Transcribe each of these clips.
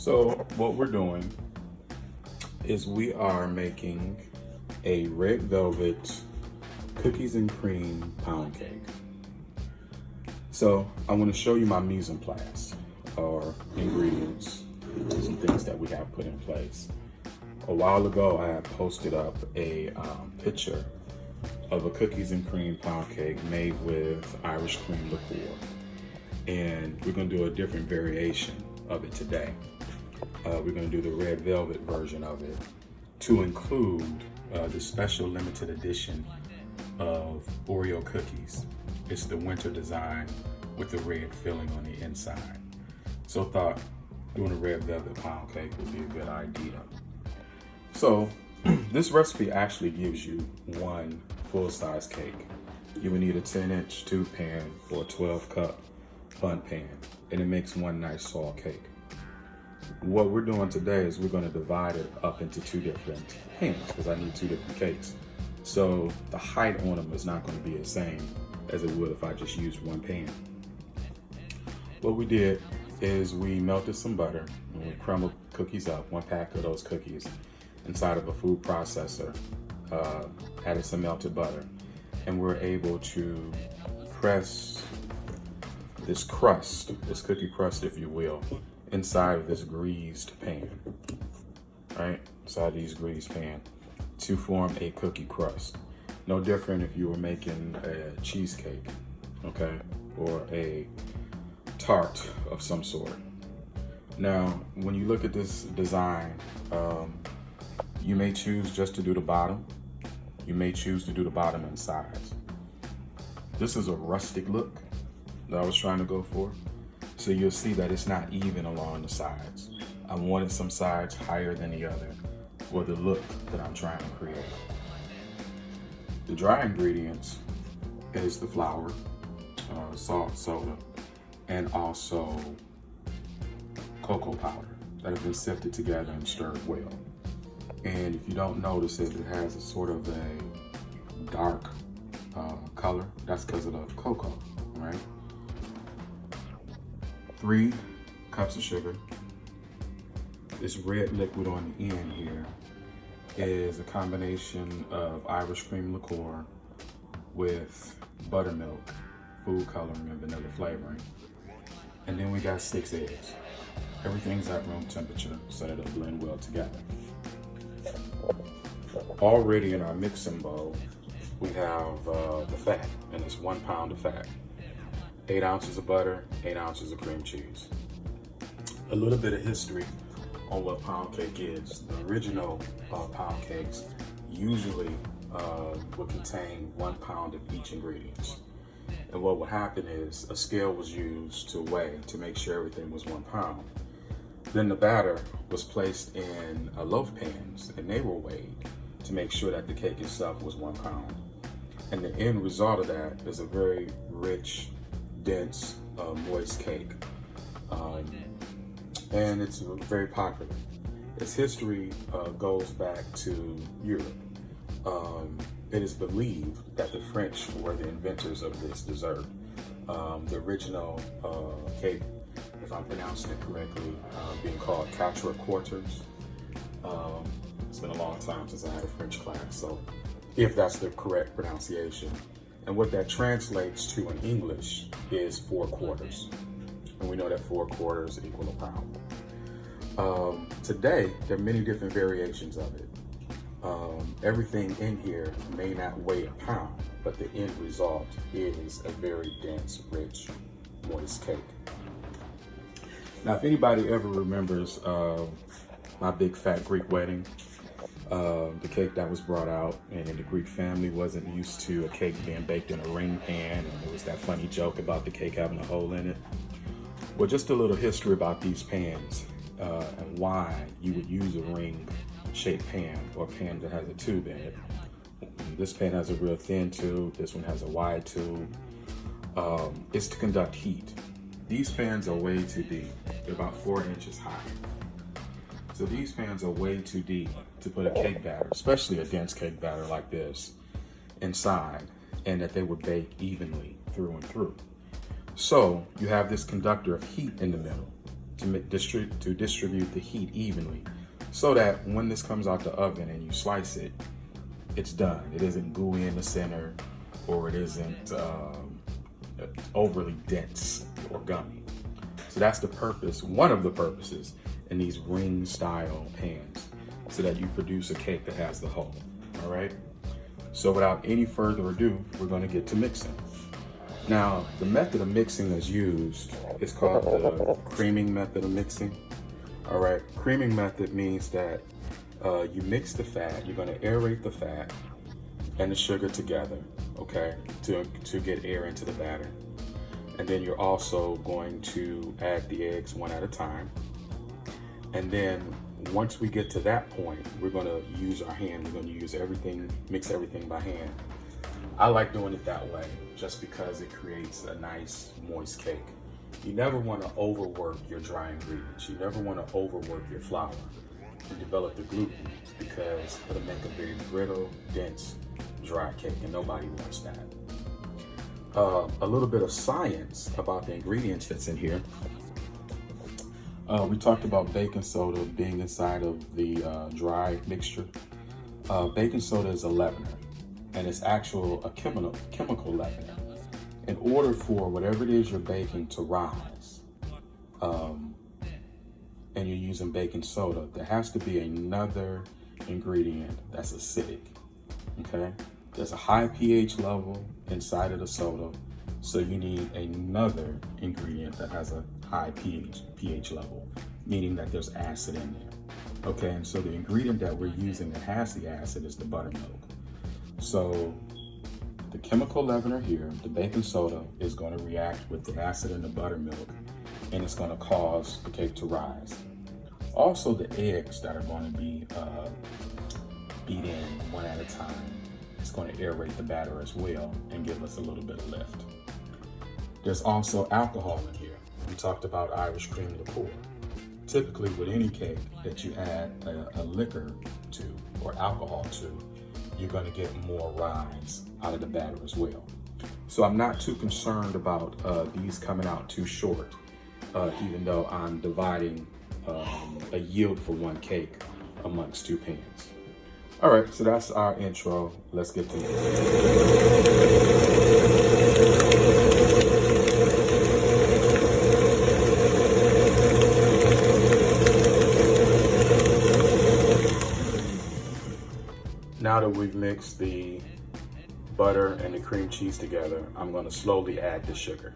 So what we're doing is we are making a red velvet cookies and cream pound cake. So I want to show you my mise en place, or ingredients, some things that we have put in place. A while ago, I had posted up a picture of a cookies and cream pound cake made with Irish cream liqueur. And we're gonna do a different variation of it today. We're gonna do the red velvet version of it to include the special limited edition of Oreo cookies. It's the winter design with the red filling on the inside. So I thought doing a red velvet pound cake would be a good idea. So this recipe actually gives you one full-size cake. You would need a 10-inch tube pan or a 12-cup bundt pan, and it makes one nice soft cake. What we're doing today is we're going to divide it up into two different pans because I need two different cakes. So the height on them is not going to be the same as it would if I just used one pan. What we did is we melted some butter and we crumbled cookies up, one pack of those cookies, inside of a food processor, added some melted butter, and we're able to press this crust, this cookie crust if you will, inside of this greased pan, right? Inside these greased pan to form a cookie crust. No different if you were making a cheesecake, okay? Or a tart of some sort. Now, when you look at this design, you may choose just to do the bottom. You may choose to do the bottom and sides. This is a rustic look that I was trying to go for. So you'll see that it's not even along the sides. I wanted some sides higher than the other for the look that I'm trying to create. The dry ingredients is the flour, salt, soda, and also cocoa powder that have been sifted together and stirred well. And if you don't notice it, it has a sort of a dark color. That's because of the cocoa, right? 3 cups of sugar. This red liquid on the end here is a combination of Irish cream liqueur with buttermilk, food coloring, and vanilla flavoring. And then we got 6 eggs. Everything's at room temperature so that it'll blend well together. Already in our mixing bowl, we have the fat, and it's 1 pound of fat. 8 ounces of butter, 8 ounces of cream cheese. A little bit of history on what pound cake is. The original pound cakes usually would contain 1 pound of each ingredient. And what would happen is a scale was used to weigh to make sure everything was 1 pound. Then the batter was placed in loaf pans and they were weighed to make sure that the cake itself was 1 pound. And the end result of that is a very rich, dense, moist cake. And it's very popular. Its history goes back to Europe. It is believed that the French were the inventors of this dessert. The original cake, if I'm pronouncing it correctly, being called quatre quarters. It's been a long time since I had a French class, so if that's the correct pronunciation. And what that translates to in English is 4 quarters. And we know that 4 quarters equal a pound. Today, there are many different variations of it. Everything in here may not weigh a pound, but the end result is a very dense, rich, moist cake. Now, if anybody ever remembers my big fat Greek wedding, the cake that was brought out, and the Greek family wasn't used to a cake being baked in a ring pan, and there was that funny joke about the cake having a hole in it. Well, just a little history about these pans and why you would use a ring-shaped pan or a pan that has a tube in it. This pan has a real thin tube, this one has a wide tube. It's to conduct heat. These pans are way too deep. They're about 4 inches high. So these pans are way too deep to put a cake batter, especially a dense cake batter like this, inside, and that they would bake evenly through and through. So you have this conductor of heat in the middle. to distribute the heat evenly, so that when this comes out the oven and you slice it, it's done. It isn't gooey in the center, or it isn't overly dense or gummy. So that's the purpose, one of the purposes in these ring style pans, so that you produce a cake that has the hole. All right. So without any further ado, we're going to get to mixing. Now, the method of mixing that's used is called the creaming method of mixing. All right, creaming method means that you mix the fat, you're going to aerate the fat and the sugar together, okay, to get air into the batter. And then you're also going to add the eggs one at a time. And then once we get to that point, we're going to use our hand. We're going to use everything, mix everything by hand. I like doing it that way just because it creates a nice moist cake. You never want to overwork your dry ingredients. You never want to overwork your flour and develop the gluten, because it'll make a very brittle, dense, dry cake, and nobody wants that. A little bit of science about the ingredients that's in here. We talked about baking soda being inside of the dry mixture. Baking soda is a leavener, and it's a chemical leavener. In order for whatever it is you're baking to rise, and you're using baking soda, there has to be another ingredient that's acidic, okay? There's a high pH level inside of the soda, so you need another ingredient that has a high pH level, meaning that there's acid in there. Okay, and so the ingredient that we're using that has the acid is the buttermilk. So the chemical leavener here, the baking soda, is going to react with the acid in the buttermilk, and it's going to cause the cake to rise. Also, the eggs that are going to be beat in one at a time, it's going to aerate the batter as well and give us a little bit of lift. There's also alcohol in here. We talked about Irish cream liqueur. Typically with any cake that you add a liquor to, or alcohol to, you're going to get more rise out of the batter as well. So I'm not too concerned about these coming out too short, even though I'm dividing a yield for one cake amongst two pans. All right, so that's our intro. Let's get to Now that we've mixed the butter and the cream cheese together, I'm going to slowly add the sugar.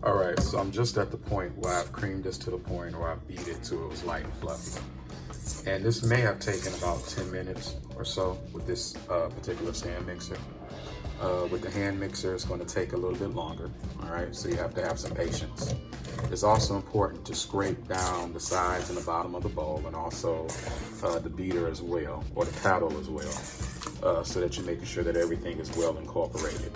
All right, so I'm just at the point where I've creamed this to the point where I've beat it till it was light and fluffy. And this may have taken about 10 minutes or so with this particular stand mixer. With the hand mixer, it's going to take a little bit longer, all right? So you have to have some patience. It's also important to scrape down the sides and the bottom of the bowl, and also the beater as well, or the paddle as well, so that you're making sure that everything is well incorporated.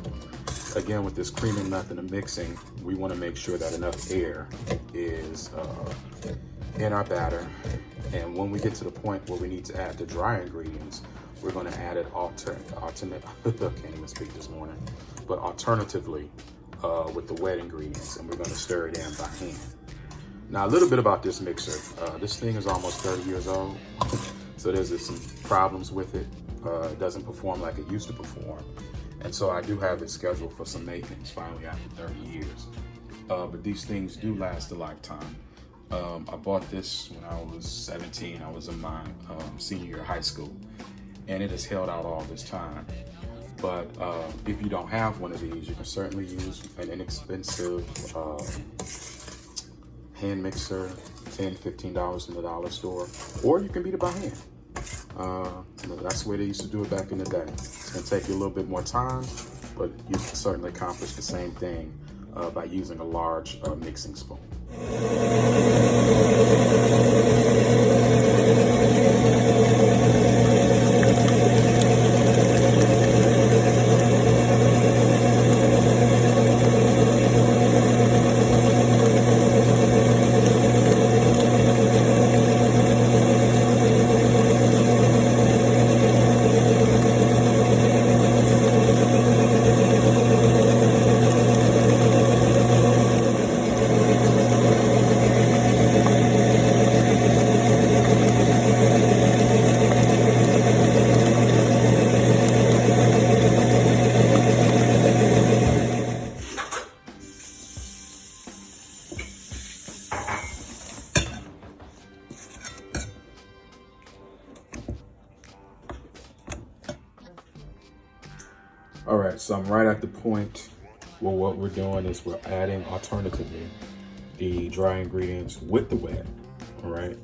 Again, with this creaming method of mixing, we want to make sure that enough air is in our batter. And when we get to the point where we need to add the dry ingredients, we're going to add it I can't even speak this morning, but alternatively with the wet ingredients, and we're going to stir it in by hand. Now, a little bit about this mixer. This thing is almost 30 years old, so there's some problems with it. It doesn't perform like it used to perform. And so I do have it scheduled for some maintenance finally after 30 years. But these things do last a lifetime. I bought this when I was 17. I was in my senior year of high school, and it has held out all this time. But if you don't have one of these, you can certainly use an inexpensive hand mixer, $10, $15 in the dollar store, or you can beat it by hand. That's the way they used to do it back in the day. It's gonna take you a little bit more time, but you can certainly accomplish the same thing by using a large mixing spoon. All right, so I'm right at the point where what we're doing is we're adding alternatively the dry ingredients with the wet, all right?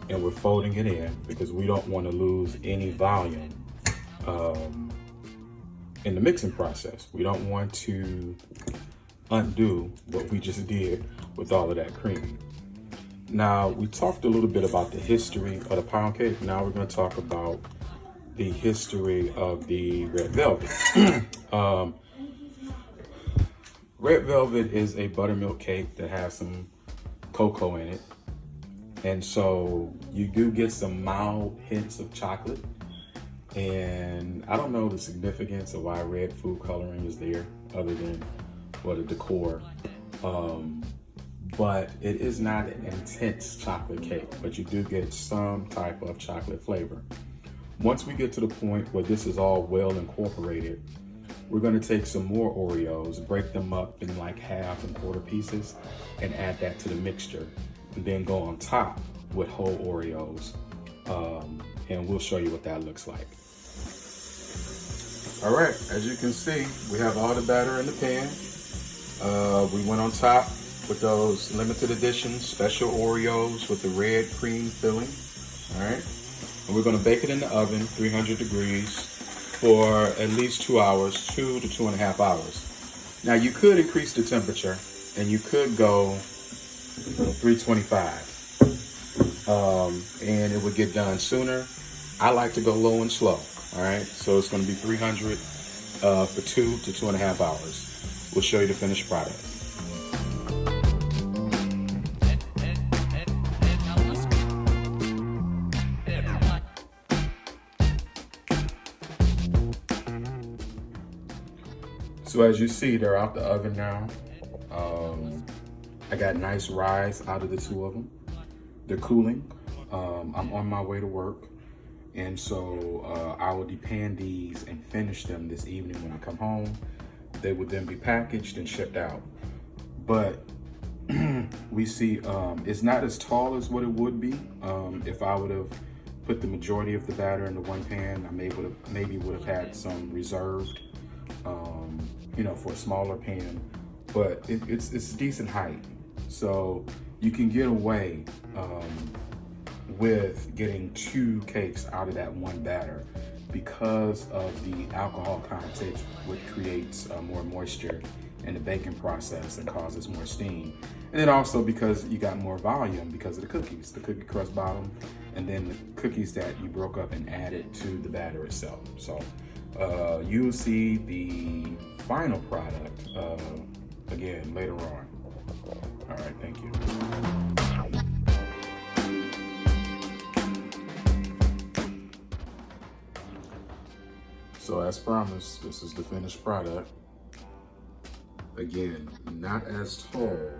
And we're folding it in because we don't want to lose any volume in the mixing process. We don't want to undo what we just did with all of that cream. Now, we talked a little bit about the history of the pound cake. Now we're going to talk about the history of the red velvet. Red velvet is a buttermilk cake that has some cocoa in it. And so you do get some mild hints of chocolate. And I don't know the significance of why red food coloring is there other than for the decor. But it is not an intense chocolate cake, but you do get some type of chocolate flavor. Once we get to the point where this is all well incorporated, we're going to take some more Oreos, break them up in like half and quarter pieces, and add that to the mixture, and then go on top with whole Oreos, and we'll show you what that looks like. All right, as you can see, we have all the batter in the pan. We went on top with those limited edition special Oreos with the red cream filling, all right? And we're gonna bake it in the oven, 300 degrees, for at least 2 hours, 2 to 2.5 hours. Now you could increase the temperature and you could go 325, and it would get done sooner. I like to go low and slow, all right? So it's gonna be 300 for 2 to 2.5 hours. We'll show you the finished product. So as you see, they're out the oven now. I got nice rise out of the two of them. They're cooling. I'm on my way to work. And so I will depan these and finish them this evening when I come home. They would then be packaged and shipped out. But we see it's not as tall as what it would be if I would have put the majority of the batter into one pan. I maybe would have had some reserved, for a smaller pan, but it's decent height. So you can get away with getting 2 cakes out of that one batter because of the alcohol content, which creates more moisture in the baking process and causes more steam. And then also because you got more volume because of the cookies, the cookie crust bottom, and then the cookies that you broke up and added to the batter itself. So you'll see the final product again later on. All right, thank you. So as promised, this is the finished product. Again, not as tall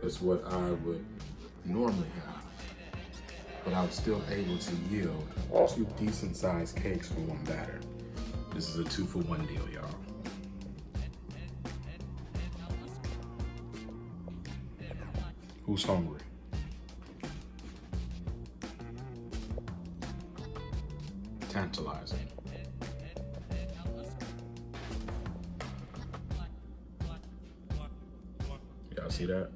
as what I would normally have, but I was still able to yield 2 decent sized cakes for one batter. This is a 2-for-1 deal, y'all. Who's hungry? Tantalizing. Y'all see that?